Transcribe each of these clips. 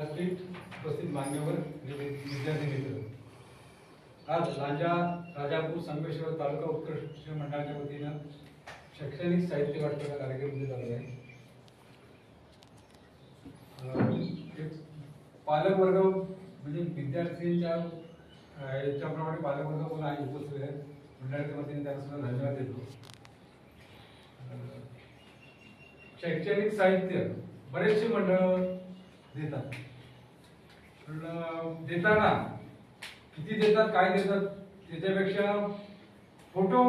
उपस्थित मान्यवर विद्यार्थी मित्र, आज लांजा राजापूर संगमेश्वर तालुका उत्कृष्ट शिक्षण मंडळाच्या वतीनं शैक्षणिक साहित्य वाटपाचा कार्यक्रम चालू आहे. पालक वर्ग म्हणजे विद्यार्थ्यांच्या याच्याप्रमाणे पालक वर्ग पण आहे उपस्थित आहेत. मंडळाच्या वतीने त्यांना सुद्धा धन्यवाद देतो. शैक्षणिक साहित्य बरेचसे मंडळ देतात, पण देताना किती देतात काय देतात त्याच्यापेक्षा फोटो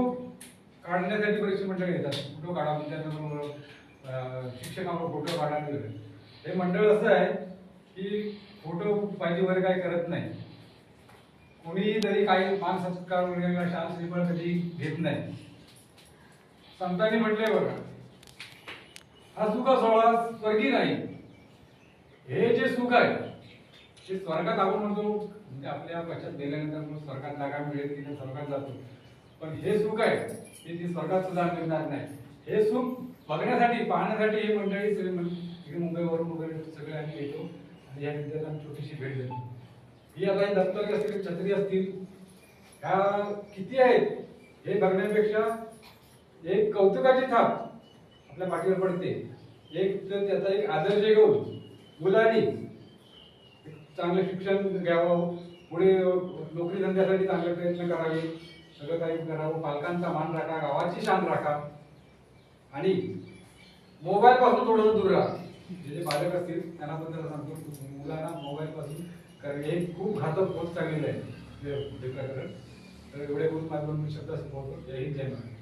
काढण्यासाठी बरेचसे मंडळ येतात. फोटो काढा विद्यार्थ्यांबरोबर शिक्षकांबरोबर फोटो काढायला हे मंडळ असं आहे की फोटो पाहिजे वगैरे काही करत नाही. कोणी जरी काही मान सत्कार वगैरे शाल श्रीफळ कधी घेत नाही. संतांनी म्हटलंय बघा, हा सुख सोहळा स्वर्गी नाही. हे जे सुख आहे ते स्वर्गात आपण म्हणतो म्हणजे आपल्या पश्चात गेल्यानंतर स्वर्गात जागा मिळेल की स्वर्गात जातो, पण हे सुख आहे ते ती स्वर्गात सुद्धा मिळणार नाही. हे सुख बघण्यासाठी पाहण्यासाठी हे मंडळी सगळे मुंबईवरून वगैरे सगळे आम्ही येतो आणि या विद्यार्थ्यांना छोटीशी भेट देतो. ही आता दप्तर असतील छत्री असतील ह्या किती आहेत हे बघण्यापेक्षा एक कौतुकाची थाप आपल्या पाठीवर पडते. एक तर त्याचा एक आदर्श घेऊन मुलांनी चांगलं शिक्षण घ्यावं, पुढे नोकरी धंद्यासाठी चांगले प्रयत्न करावे, सगळं काही करावं, पालकांचा मान राखा, गावाची शान राखा आणि मोबाईल पासून थोडं दूर राहा. जे पालक असतील त्यांना पण त्याला सांगतो मुलांना मोबाईल पासून कारण हे खूप घातक होत चाललेलं आहे हे प्रकरण. तर एवढे बोलून माझे 2 शब्द संपवतो. जय हिंद, जय महाराष्ट्र.